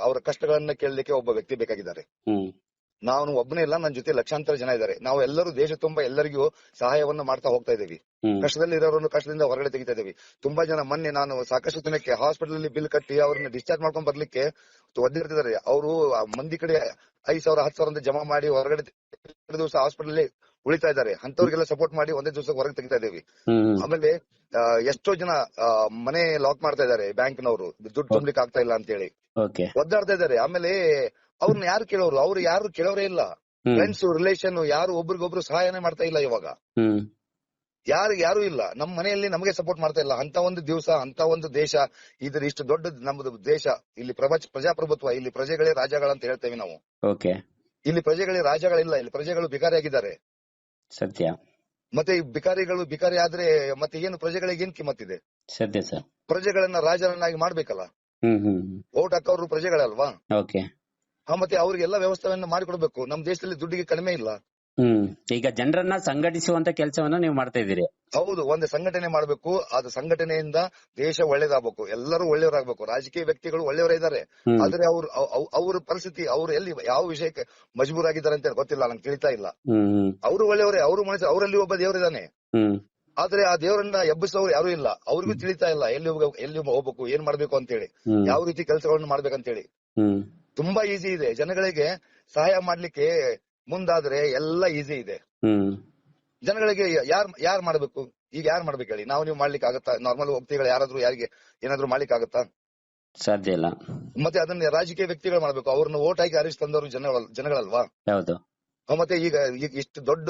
ಅವ್ರ ಕಷ್ಟಗಳನ್ನ ಕೇಳಲಿಕ್ಕೆ ಒಬ್ಬ ವ್ಯಕ್ತಿ ಬೇಕಾಗಿದ್ದಾರೆ. ನಾನು ಒಬ್ಬನೇ ಇಲ್ಲ, ನನ್ನ ಜೊತೆ ಲಕ್ಷಾಂತರ ಜನ ಇದ್ದಾರೆ. ನಾವು ಎಲ್ಲರೂ ದೇಶ ತುಂಬಾ ಎಲ್ಲರಿಗೂ ಸಹಾಯವನ್ನ ಮಾಡ್ತಾ ಹೋಗ್ತಾ ಇದ್ದೀವಿ. ಕಷ್ಟದಲ್ಲಿ ಇರೋರನ್ನು ಕಷ್ಟದಿಂದ ಹೊರಗಡೆ ತೆಗಿತಾ ಇದ್ದೀವಿ. ತುಂಬಾ ಜನ ಮೊನ್ನೆ ನಾನು ಸಾಕಷ್ಟು ದಿನಕ್ಕೆ ಹಾಸ್ಪಿಟಲ್ ಅಲ್ಲಿ ಬಿಲ್ ಕಟ್ಟಿ ಅವ್ರನ್ನ ಡಿಸ್ಚಾರ್ಜ್ ಮಾಡ್ಕೊಂಡ್ ಬರ್ಲಿಕ್ಕೆ ಒದ್ದಿರ್ತಿದ್ದಾರೆ. ಅವರು ಮಂದಿ ಕಡೆ 5,000 10,000 ಅಂತ ಜಮಾ ಮಾಡಿ ಹೊರಗಡೆ ದಿವಸ ಹಾಸ್ಪಿಟಲ್ ಉಳಿತಾ ಇದ್ದಾರೆ. ಅಂತವ್ರಿಗೆಲ್ಲ ಸಪೋರ್ಟ್ ಮಾಡಿ ಒಂದೇ ದಿವಸ ಹೊರಗೆ ತೆಗಿತಾ ಇದ್ದೀವಿ. ಆಮೇಲೆ ಎಷ್ಟೋ ಜನ ಮನೆ ಲಾಕ್ ಮಾಡ್ತಾ ಇದ್ದಾರೆ ಬ್ಯಾಂಕ್ನವರು, ದುಡ್ಡು ತುಂಬಲಿಕ್ಕೆ ಆಗ್ತಾ ಇಲ್ಲ ಅಂತ ಹೇಳಿ ಒದ್ದಾಡ್ತಾ ಇದ್ದಾರೆ. ಆಮೇಲೆ ಅವ್ರನ್ನ ಯಾರು ಕೇಳೋರು? ಅವ್ರು ಯಾರು ಕೇಳೋರೇ ಇಲ್ಲ. ಫ್ರೆಂಡ್ಸ್ ರಿಲೇಷನ್ ಯಾರು ಒಬ್ರಿಗೊಬ್ರು ಸಹಾಯನೇ ಮಾಡ್ತಾ ಇಲ್ಲ ಇವಾಗ. ಯಾರು ಇಲ್ಲ. ನಮ್ಮ ಮನೆಯಲ್ಲಿ ನಮಗೆ ಸಪೋರ್ಟ್ ಮಾಡ್ತಾ ಇಲ್ಲ. ಅಂತ ಒಂದು ದಿವಸ, ಅಂತ ಒಂದು ದೇಶ, ಇಷ್ಟು ದೊಡ್ಡ ನಮ್ದು ದೇಶ. ಇಲ್ಲಿ ಪ್ರಜಾಪ್ರಭುತ್ವ, ಇಲ್ಲಿ ಪ್ರಜೆಗಳೇ ರಾಜಗಳಂತ ಹೇಳ್ತೇವೆ ನಾವು. ಇಲ್ಲಿ ಪ್ರಜೆಗಳೇ ರಾಜಗಳಿಲ್ಲ, ಇಲ್ಲಿ ಪ್ರಜೆಗಳು ಬಿಕಾರಿಯಾಗಿದ್ದಾರೆ. ಸತ್ಯ. ಮತ್ತೆ ಈ ಬಿಕಾರಿ ಆದ್ರೆ ಮತ್ತೆ ಏನು ಪ್ರಜೆಗಳಿಗೆ ಏನ್ ಕಿಮ್ಮತ್ತಿದೆ? ಸತ್ಯ ಸರ್. ಪ್ರಜೆಗಳನ್ನ ರಾಜರನ್ನಾಗಿ ಮಾಡ್ಬೇಕಲ್ಲ. ವೋಟ್ ಹಾಕೋರು ಪ್ರಜೆಗಳಲ್ವಾ? ಮತ್ತೆ ಅವ್ರಿಗೆಲ್ಲ ವ್ಯವಸ್ಥೆಯನ್ನ ಮಾಡಿಕೊಡ್ಬೇಕು. ನಮ್ ದೇಶದಲ್ಲಿ ದುಡ್ಡಿಗೆ ಕಡಿಮೆ ಇಲ್ಲ. ಈಗ ಜನರನ್ನ ಸಂಘಟಿಸುವಂತ ಕೆಲಸವನ್ನ ನೀವು ಮಾಡ್ತಾ ಇದ್ದೀರಿ. ಹೌದು, ಒಂದು ಸಂಘಟನೆ ಮಾಡ್ಬೇಕು. ಅದು ಸಂಘಟನೆಯಿಂದ ದೇಶ ಒಳ್ಳೇದಾಗಬೇಕು, ಎಲ್ಲರೂ ಒಳ್ಳೆಯವರಾಗಬೇಕು. ರಾಜಕೀಯ ವ್ಯಕ್ತಿಗಳು ಒಳ್ಳೆಯವರೇ ಇದ್ದಾರೆ, ಆದ್ರೆ ಅವ್ರ ಪರಿಸ್ಥಿತಿ, ಅವ್ರು ಎಲ್ಲಿ ಯಾವ ವಿಷಯಕ್ಕೆ ಮಜಬೂರಾಗಿದ್ದಾರೆ ಅಂತ ಗೊತ್ತಿಲ್ಲ, ನಂಗೆ ತಿಳಿತಾ ಇಲ್ಲ. ಅವರು ಒಳ್ಳೆಯವರೇ, ಅವರು ಮನುಷ್ಯ, ಅವರಲ್ಲಿ ಒಬ್ಬ ದೇವರಿದ್ದಾನೆ. ಆದ್ರೆ ಆ ದೇವರನ್ನ ಎಬ್ಬಿಸೋರು ಯಾರು ಇಲ್ಲ. ಅವ್ರಿಗೂ ತಿಳಿತಾ ಇಲ್ಲ ಎಲ್ಲಿ ಹೋಗ್ಬೇಕು, ಏನ್ ಮಾಡ್ಬೇಕು ಅಂತ ಹೇಳಿ, ಯಾವ ರೀತಿ ಕೆಲಸಗಳನ್ನು ಮಾಡ್ಬೇಕಂತ ಹೇಳಿ. ತುಂಬಾ ಈಸಿ ಇದೆ ಜನಗಳಿಗೆ ಸಹಾಯ ಮಾಡ್ಲಿಕ್ಕೆ. ಮುಂದಾದ್ರೆ ಎಲ್ಲ ಈಸಿ ಇದೆ. ಜನಗಳಿಗೆ ಯಾರು ಮಾಡ್ಬೇಕು? ಈಗ ಯಾರು ಮಾಡ್ಬೇಕು ಹೇಳಿ? ನೀವು ಮಾಡ್ಲಿಕ್ಕೆ ಆಗತ್ತಾ? ನಾರ್ಮಲ್ ವ್ಯಕ್ತಿಗಳು ಯಾರಾದ್ರೂ ಯಾರಿಗೆ ಏನಾದ್ರು ಮಾಡ್ಲಿಕ್ಕೆ ಆಗತ್ತಾ? ಸಾಧ್ಯ ಇಲ್ಲ. ಮತ್ತೆ ಅದನ್ನ ರಾಜಕೀಯ ವ್ಯಕ್ತಿಗಳು ಮಾಡ್ಬೇಕು. ಅವ್ರನ್ನ ಓಟ್ ಹಾಕಿ ಆರಿಸಿ ತಂದವರು ಜನಗಳಲ್ವಾ? ಹೌದು. ಮತ್ತೆ ಈಗ ಇಷ್ಟು ದೊಡ್ಡ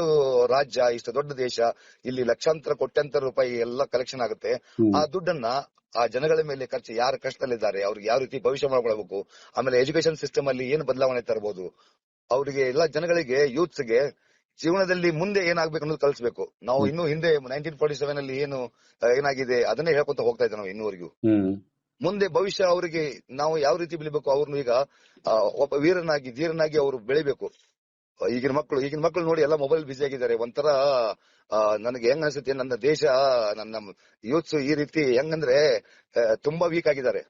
ರಾಜ್ಯ, ಇಷ್ಟು ದೊಡ್ಡ ದೇಶ, ಇಲ್ಲಿ ಲಕ್ಷಾಂತರ ಕೋಟ್ಯಾಂತರ ರೂಪಾಯಿ ಎಲ್ಲ ಕಲೆಕ್ಷನ್ ಆಗುತ್ತೆ. ಆ ದುಡ್ಡನ್ನ ಆ ಜನಗಳ ಮೇಲೆ ಖರ್ಚು, ಯಾರು ಕಷ್ಟದಲ್ಲಿದ್ದಾರೆ ಅವ್ರಿಗೆ ಯಾವ ರೀತಿ ಭವಿಷ್ಯ ಮಾಡ್ಕೊಳ್ಬೇಕು, ಆಮೇಲೆ ಎಜುಕೇಶನ್ ಸಿಸ್ಟಮ್ ಅಲ್ಲಿ ಏನು ಬದಲಾವಣೆ ತರಬಹುದು, ಅವರಿಗೆ ಎಲ್ಲ ಜನಗಳಿಗೆ, ಯೂತ್ಸ್ ಗೆ ಜೀವನದಲ್ಲಿ ಮುಂದೆ ಏನಾಗ್ಬೇಕು ಅನ್ನೋದು ಕಲಿಸಬೇಕು. ನಾವು ಇನ್ನು ಹಿಂದೆ 1947 ಅಲ್ಲಿ ಏನಾಗಿದೆ ಅದನ್ನೇ ಹೇಳ್ಕೊಂತ ಹೋಗ್ತಾ ಇದ್ದೇವೆ ನಾವು ಇನ್ನೂವರೆಗೂ. ಮುಂದೆ ಭವಿಷ್ಯ ಅವರಿಗೆ ನಾವು ಯಾವ ರೀತಿ ಬೆಳಿಬೇಕು, ಅವ್ರನ್ನ ಈಗ ಒಬ್ಬ ವೀರನಾಗಿ ಧೀರನಾಗಿ ಅವರು ಬೆಳಿಬೇಕು. ಈಗಿನ ಮಕ್ಕಳು ನೋಡಿ ಎಲ್ಲ ಮೊಬೈಲ್ ಬಿಸಿ ಆಗಿದ್ದಾರೆ. ಒಂಥರ ನನಗೆ ಹೆಂಗ್ ಅನ್ಸುತ್ತೆ, ನನ್ನ ದೇಶ, ನನ್ನ ಯೂತ್ಸ್ ಈ ರೀತಿ ಹೆಂಗಂದ್ರೆ ತುಂಬಾ ವೀಕ್ ಆಗಿದ್ದಾರೆ.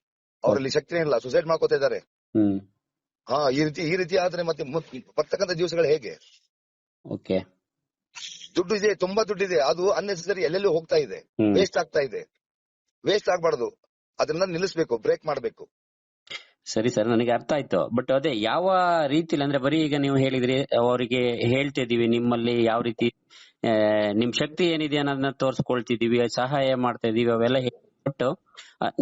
ಅವರಲ್ಲಿ ಶಕ್ತಿನೇ ಇಲ್ಲ, ಸುಸೈಡ್ ಮಾಡ್ಕೋತಾ ಇದ್ದಾರೆ. ಈ ರೀತಿ ಆದ್ರೆ ಮತ್ತೆ ಬರ್ತಕ್ಕಂಥ ದಿವಸಗಳು ಹೇಗೆ? ದುಡ್ಡು ಇದೆ, ತುಂಬಾ ದುಡ್ಡಿದೆ, ಅದು ಅನ್ನೆಸೆಸರಿ ಎಲ್ಲೆಲ್ಲೂ ಹೋಗ್ತಾ ಇದೆ, ವೇಸ್ಟ್ ಆಗ್ತಾ ಇದೆ. ವೇಸ್ಟ್ ಆಗ್ಬಾರ್ದು, ಅದನ್ನ ನಿಲ್ಲಿಸಬೇಕು, ಬ್ರೇಕ್ ಮಾಡ್ಬೇಕು. ಸರಿ ಸರ್, ನನಗೆ ಅರ್ಥ ಆಯ್ತು. ಬಟ್ ಅದೇ ಯಾವ ರೀತಿಲಿ ಅಂದ್ರೆ, ಬರೀ ಈಗ ನೀವು ಹೇಳಿದ್ರಿ ಅವರಿಗೆ ಹೇಳ್ತಿದೀವಿ ನಿಮ್ಮಲ್ಲಿ ಯಾವ ರೀತಿ ನಿಮ್ ಶಕ್ತಿ ಏನಿದೆ ಅನ್ನೋದನ್ನ ತೋರ್ಸ್ಕೊಳ್ತಿದೀವಿ, ಸಹಾಯ ಮಾಡ್ತಾ ಇದೀವಿ, ಅವೆಲ್ಲ ಹೇಳ್ಬಿಟ್ಟು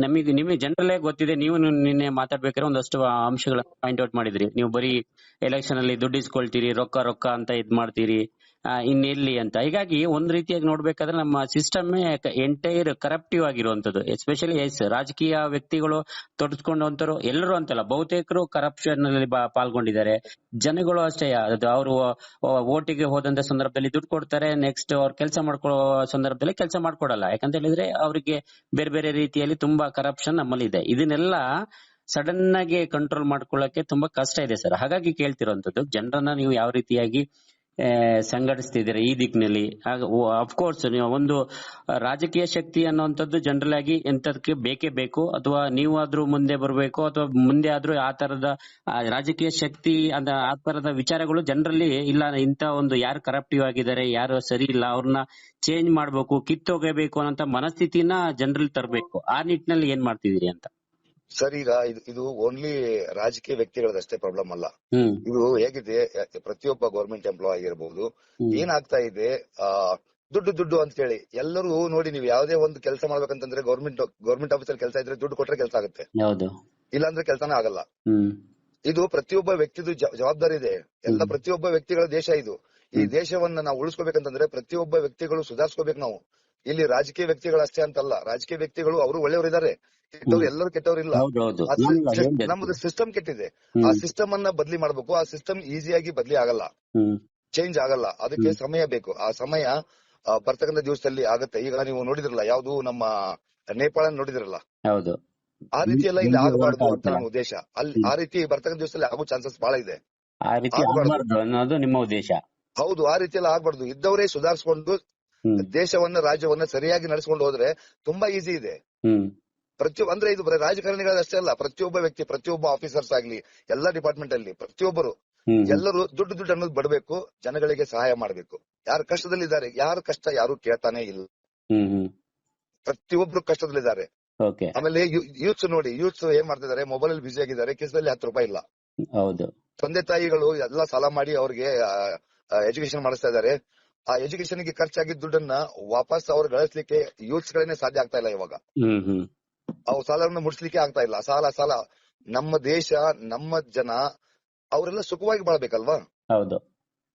ನಿಮಗೆ ಜನರಲ್ಲೇ ಗೊತ್ತಿದೆ. ನೀವು ನಿನ್ನೆ ಮಾತಾಡ್ಬೇಕಾದ್ರೆ ಒಂದಷ್ಟು ಅಂಶಗಳನ್ನ ಪಾಯಿಂಟ್ ಔಟ್ ಮಾಡಿದ್ರಿ. ನೀವು ಬರೀ ಎಲೆಕ್ಷನ್ ಅಲ್ಲಿ ದುಡ್ಡು ಇಸ್ಕೊಳ್ತೀರಿ, ರೊಕ್ಕ ಅಂತ ಇದ್ ಮಾಡ್ತೀರಿ, ಇನ್ನೆಲ್ಲಿ ಅಂತ. ಹೀಗಾಗಿ ಒಂದ್ ರೀತಿಯಾಗಿ ನೋಡ್ಬೇಕಾದ್ರೆ ನಮ್ಮ ಸಿಸ್ಟಮ್ ಎಂಟೈರ್ ಕರಪ್ಟಿವ್ ಆಗಿರುವಂತದ್ದು. ಎಸ್ಪೆಷಲಿ ರಾಜಕೀಯ ವ್ಯಕ್ತಿಗಳು ತೊಡಸ್ಕೊಂಡಂತರು ಎಲ್ಲರೂ ಅಂತಲ್ಲ, ಬಹುತೇಕರು ಕರಪ್ಷನ್ ಅಲ್ಲಿ ಪಾಲ್ಗೊಂಡಿದ್ದಾರೆ. ಜನಗಳು ಅಷ್ಟೇ, ಅವರು ವೋಟಿಗೆ ಹೋದಂತ ಸಂದರ್ಭದಲ್ಲಿ ದುಡ್ಡು ಕೊಡ್ತಾರೆ, ನೆಕ್ಸ್ಟ್ ಅವ್ರು ಕೆಲಸ ಮಾಡ್ಕೊಳ್ಳೋ ಸಂದರ್ಭದಲ್ಲಿ ಕೆಲಸ ಮಾಡ್ಕೊಡಲ್ಲ. ಯಾಕಂತ ಹೇಳಿದ್ರೆ ಅವರಿಗೆ ಬೇರೆ ಬೇರೆ ರೀತಿಯಲ್ಲಿ ತುಂಬಾ ಕರಪ್ಷನ್ ನಮ್ಮಲ್ಲಿ ಇದೆ. ಇದನ್ನೆಲ್ಲ ಸಡನ್ ಆಗಿ ಕಂಟ್ರೋಲ್ ಮಾಡ್ಕೊಳ್ಳಕ್ಕೆ ತುಂಬಾ ಕಷ್ಟ ಇದೆ ಸರ್. ಹಾಗಾಗಿ ಕೇಳ್ತಿರೋಂಥದ್ದು, ಜನರನ್ನ ನೀವು ಯಾವ ರೀತಿಯಾಗಿ ಸಂಘಟಿಸ್ತಿದ್ದೀರಾ ಈ ದಿಕ್ಕಿನಲ್ಲಿ. ಅಫ್ಕೋರ್ಸ್ ಒಂದು ರಾಜಕೀಯ ಶಕ್ತಿ ಅನ್ನುವಂಥದ್ದು ಜನರಲ್ ಆಗಿ ಎಂತದಕ್ಕೆ ಬೇಕೇ ಬೇಕು, ಅಥವಾ ನೀವಾದ್ರೂ ಮುಂದೆ ಬರಬೇಕು, ಅಥವಾ ಮುಂದೆ ಆದ್ರೂ ಆ ತರದ ರಾಜಕೀಯ ಶಕ್ತಿ ಆ ತರದ ವಿಚಾರಗಳು ಜನರಲ್ಲಿ ಇಲ್ಲ. ಇಂತ ಒಂದು ಯಾರು ಕರಪ್ಟಿವ್ ಆಗಿದ್ದಾರೆ, ಯಾರು ಸರಿ ಇಲ್ಲ, ಅವ್ರನ್ನ ಚೇಂಜ್ ಮಾಡ್ಬೇಕು, ಕಿತ್ತೋಗಬೇಕು ಅನ್ನೋ ಮನಸ್ಥಿತಿನ ಜನರಲ್ಲಿ ತರಬೇಕು. ಆ ನಿಟ್ಟಿನಲ್ಲಿ ಏನ್ ಮಾಡ್ತಿದ್ದೀರಿ ಅಂತ? ಸರ್, ಈಗ ಇದು ಓನ್ಲಿ ರಾಜಕೀಯ ವ್ಯಕ್ತಿಗಳದಷ್ಟೇ ಪ್ರಾಬ್ಲಮ್ ಅಲ್ಲ. ಇದು ಹೇಗಿದೆ, ಪ್ರತಿಯೊಬ್ಬ ಗವರ್ಮೆಂಟ್ ಎಂಪ್ಲಾಯ್ ಆಗಿರ್ಬಹುದು, ಏನಾಗ್ತಾ ಇದೆ, ದುಡ್ಡು ಅಂತ ಹೇಳಿ ಎಲ್ಲರೂ ನೋಡಿ, ನೀವು ಯಾವುದೇ ಒಂದು ಕೆಲಸ ಮಾಡ್ಬೇಕಂತಂದ್ರೆ ಗವರ್ಮೆಂಟ್ ಆಫೀಸಲ್ಲಿ ಕೆಲಸ ಇದ್ರೆ ದುಡ್ಡು ಕೊಟ್ರೆ ಕೆಲಸ ಆಗುತ್ತೆ, ಇಲ್ಲಾಂದ್ರೆ ಕೆಲಸನೇ ಆಗಲ್ಲ. ಇದು ಪ್ರತಿಯೊಬ್ಬ ವ್ಯಕ್ತಿದು ಜವಾಬ್ದಾರಿ ಇದೆ. ಪ್ರತಿಯೊಬ್ಬ ವ್ಯಕ್ತಿಗಳ ದೇಶ ಇದು. ಈ ದೇಶವನ್ನ ನಾವು ಉಳಿಸ್ಕೋಬೇಕಂತಂದ್ರೆ ಪ್ರತಿಯೊಬ್ಬ ವ್ಯಕ್ತಿಗಳು ಸುಧಾರಿಸ್ಕೋಬೇಕು ನಾವು. ಇಲ್ಲಿ ರಾಜಕೀಯ ವ್ಯಕ್ತಿಗಳು ಅಷ್ಟೇ ಅಂತಲ್ಲ, ರಾಜಕೀಯ ವ್ಯಕ್ತಿಗಳು ಅವರು ಒಳ್ಳೆಯವರಿದ್ದಾರೆ, ಕೆಟ್ಟವ್ರು ಎಲ್ಲರೂ ಕೆಟ್ಟವ್ರಿಲ್ಲ. ನಮ್ದು ಸಿಸ್ಟಮ್ ಕೆಟ್ಟಿದೆ. ಆ ಸಿಸ್ಟಮ್ ಅನ್ನ ಬದಲಿ ಮಾಡ್ಬೇಕು. ಆ ಸಿಸ್ಟಮ್ ಈಸಿಯಾಗಿ ಬದಲಿ ಆಗಲ್ಲ, ಚೇಂಜ್ ಆಗಲ್ಲ. ಅದಕ್ಕೆ ಸಮಯ ಬೇಕು. ಆ ಸಮಯ ಬರ್ತಕ್ಕಂಥ ದಿವಸದಲ್ಲಿ ಆಗತ್ತೆ. ಈಗ ನೀವು ನೋಡಿದ್ರಲ್ಲ, ಯಾವ್ದು ನಮ್ಮ ನೇಪಾಳ ನೋಡಿದ್ರಲ್ಲ, ಆ ರೀತಿ ಎಲ್ಲ ಇಲ್ಲಿ ಆಗಬಾರ್ದು ಅಂತ ನಮ್ಮ ಉದ್ದೇಶ. ಅಲ್ಲಿ ಆ ರೀತಿ ಬರ್ತಕ್ಕಂಥ ದಿವಸದಲ್ಲಿ ಆಗೋ ಚಾನ್ಸಸ್ ಬಹಳ ಇದೆ. ನಿಮ್ಮ ಉದ್ದೇಶ ಹೌದು, ಆ ರೀತಿ ಎಲ್ಲ ಆಗ್ಬಾರ್ದು. ಇದ್ದವರೇ ಸುಧಾರಿಸಿಕೊಂಡು ದೇಶವನ್ನ, ರಾಜ್ಯವನ್ನ ಸರಿಯಾಗಿ ನಡೆಸ್ಕೊಂಡು ಹೋದ್ರೆ ತುಂಬಾ ಈಸಿ ಇದೆ. ಅಂದ್ರೆ ಇದು ರಾಜಕಾರಣಿಗಳಷ್ಟೇ ಅಲ್ಲ, ಪ್ರತಿಯೊಬ್ಬ ವ್ಯಕ್ತಿ, ಪ್ರತಿಯೊಬ್ಬ ಆಫೀಸರ್ಸ್ ಆಗ್ಲಿ, ಎಲ್ಲಾ ಡಿಪಾರ್ಟ್ಮೆಂಟ್ ಅಲ್ಲಿ ಪ್ರತಿಯೊಬ್ಬರು ಎಲ್ಲರೂ ದುಡ್ಡು ಅನ್ನೋದು ಬಡಬೇಕು, ಜನಗಳಿಗೆ ಸಹಾಯ ಮಾಡಬೇಕು. ಯಾರು ಕಷ್ಟದಲ್ಲಿದ್ದಾರೆ, ಯಾರು ಕಷ್ಟ ಯಾರು ಕೇಳ್ತಾನೆ ಇಲ್ಲ, ಪ್ರತಿಯೊಬ್ರು ಕಷ್ಟದಲ್ಲಿದ್ದಾರೆ. ಆಮೇಲೆ ಯೂತ್ಸ್ ನೋಡಿ, ಯೂತ್ಸ್ ಏನ್ ಮಾಡ್ತಿದ್ದಾರೆ, ಮೊಬೈಲ್ ಅಲ್ಲಿ ಬಿಸಿ ಆಗಿದ್ದಾರೆ, ಕಿಸದಲ್ಲಿ 10 ರೂಪಾಯಿ ಇಲ್ಲ. ಹೌದು, ತಂದೆ ತಾಯಿಗಳು ಎಲ್ಲ ಸಾಲ ಮಾಡಿ ಅವ್ರಿಗೆ ಎಜುಕೇಶನ್ ಮಾಡಿಸ್ತಾ ಇದ್ದಾರೆ. ಆ ಎಜುಕೇಶನ್ ಗೆ ಖರ್ಚಾಗಿದ್ದ ದುಡ್ಡನ್ನ ವಾಪಸ್ ಅವ್ರು ಗಳಿಸ್ಲಿಕ್ಕೆ ಯೂತ್ಸ್ ಗಳನ್ನೇ ಸಾಧ್ಯ ಆಗ್ತಾ ಇಲ್ಲ ಇವಾಗ. ಅವು ಸಾಲವನ್ನು ಮುಡ್ಸ್ಲಿಕ್ಕೆ ಆಗ್ತಾ ಇಲ್ಲ. ಸಾಲ ನಮ್ಮ ದೇಶ, ನಮ್ಮ ಜನ ಅವರೆಲ್ಲ ಸುಖವಾಗಿ ಬಾಳ್ಬೇಕಲ್ವಾ. ಹೌದು,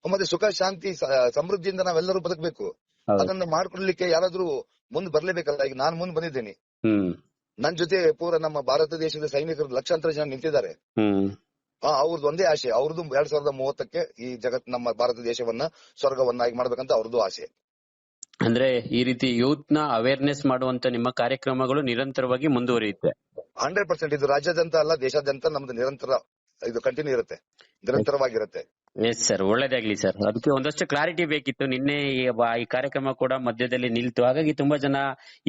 ಮತ್ತೆ ಸುಖ ಶಾಂತಿ ಸಮೃದ್ಧಿಯಿಂದ ನಾವೆಲ್ಲರೂ ಬದುಕಬೇಕು. ಅದನ್ನ ಮಾಡ್ಕೊಡ್ಲಿಕ್ಕೆ ಯಾರಾದ್ರೂ ಮುಂದ್ ಬರ್ಲೇಬೇಕಲ್ಲ. ಈಗ ನಾನ್ ಮುಂದ್ ಬಂದಿದ್ದೇನೆ, ನನ್ ಜೊತೆ ಪೂರ ನಮ್ಮ ಭಾರತ ದೇಶದ ಸೈನಿಕರು ಲಕ್ಷಾಂತರ ಜನ ನಿಂತಿದ್ದಾರೆ. ಅವ್ರದ್ದು ಒಂದೇ ಆಸೆ, ಅವ್ರದ್ದು 2030ಕ್ಕೆ ಈ ನಮ್ಮ ಭಾರತ ದೇಶವನ್ನ ಸ್ವರ್ಗವನ್ನಾಗಿ ಮಾಡ್ಬೇಕಂತ ಅವ್ರದ್ದು ಆಸೆ. ಅಂದ್ರೆ ಈ ರೀತಿ ಯೂತ್ ನ ಅವೇರ್ನೆಸ್ ಮಾಡುವಂತ ನಿಮ್ಮ ಕಾರ್ಯಕ್ರಮಗಳು ನಿರಂತರವಾಗಿ ಮುಂದುವರಿಯುತ್ತೆ. 100% ಇದು ರಾಜ್ಯಾದ್ಯಂತ ಅಲ್ಲ, ದೇಶಾದ್ಯಂತ ನಮ್ದು ನಿರಂತರ ಇದು ಕಂಟಿನ್ಯೂ ಇರುತ್ತೆ, ನಿರಂತರವಾಗಿರುತ್ತೆ. ಎಸ್ ಸರ್, ಒಳ್ಳೇದಾಗ್ಲಿ ಸರ್. ಅದಕ್ಕೆ ಒಂದಷ್ಟು ಕ್ಲಾರಿಟಿ ಬೇಕಿತ್ತು. ನಿನ್ನೆ ಈ ಕಾರ್ಯಕ್ರಮ ಕೂಡ ಮಧ್ಯದಲ್ಲಿ ನಿಲ್ತು, ಹಾಗಾಗಿ ತುಂಬಾ ಜನ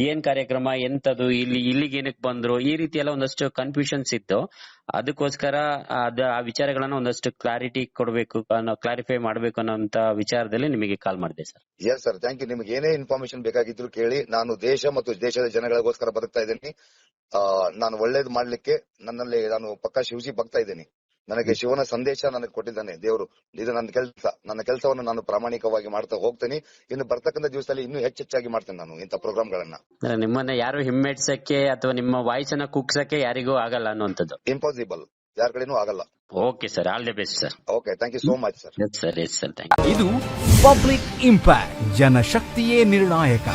ಏನ್ ಕಾರ್ಯಕ್ರಮ, ಎಂತದು, ಇಲ್ಲಿಗೆ ಏನಕ್ಕೆ ಬಂದ್ರು, ಈ ರೀತಿ ಎಲ್ಲ ಒಂದಷ್ಟು ಕನ್ಫ್ಯೂಷನ್ಸ್ ಇತ್ತು. ಅದಕ್ಕೋಸ್ಕರ ಆ ವಿಚಾರಗಳನ್ನ ಒಂದಷ್ಟು ಕ್ಲಾರಿಟಿ ಕೊಡಬೇಕು, ಕ್ಲಾರಿಫೈ ಮಾಡ್ಬೇಕು ಅನ್ನೋಂತ ವಿಚಾರದಲ್ಲಿ ನಿಮಗೆ ಕಾಲ್ ಮಾಡಿದೆ sir. Yes sir, thank you. ನಿಮ್ಗೆ ಏನೇ ಇನ್ಫಾರ್ಮೇಶನ್ ಬೇಕಾಗಿದ್ರು ಕೇಳಿ. ನಾನು ದೇಶ ಮತ್ತು ದೇಶದ ಜನಗಳಿಗೋಸ್ಕರ ಬದುಕ್ತಾ ಇದ್ದೀನಿ. ನಾನು ಒಳ್ಳೇದು ಮಾಡ್ಲಿಕ್ಕೆ ನನ್ನಲ್ಲಿ ನಾನು ಪಕ್ಕಾ ಶಿವಜಿ ಭಕ್ತ ಇದ್ದೀನಿ. ನನಗೆ ಶಿವನ ಸಂದೇಶ ನನಗೆ ಕೊಟ್ಟಿದ್ದಾನೆ ದೇವರು. ಇದು ನನ್ನ ಕೆಲಸವನ್ನು ನಾನು ಪ್ರಾಮಾಣಿಕವಾಗಿ ಮಾಡ್ತಾ ಹೋಗ್ತೀನಿ. ಇನ್ನು ಬರ್ತಕ್ಕಂಥ ದಿವಸದಲ್ಲಿ ಇನ್ನೂ ಹೆಚ್ಚೆಚ್ಚಾಗಿ ಮಾಡ್ತೇನೆ ನಾನು ಇಂಥ ಪ್ರೋಗ್ರಾಮ್ಗಳನ್ನ. ನಿಮ್ಮನ್ನ ಯಾರು ಹಿಮ್ಮೆಟ್ಸಕ್ಕೆ ಅಥವಾ ನಿಮ್ಮ ವಾಯ್ಸ್ ಅನ್ನ ಕುಗ್ಸಕ್ಕೆ ಯಾರಿಗೂ ಆಗಲ್ಲ ಅನ್ನುವಂಥದ್ದು. ಇಂಪಾಸಿಬಲ್, ಯಾರ ಕಡೆನೂ ಆಗಲ್ಲ. Okay sir, all the best sir. Okay, thank you so much sir. Yes sir, thank you. ಇದು ಪಬ್ಲಿಕ್ ಇಂಪ್ಯಾಕ್ಟ್, ಜನಶಕ್ತಿಯೇ ನಿರ್ಣಾಯಕ.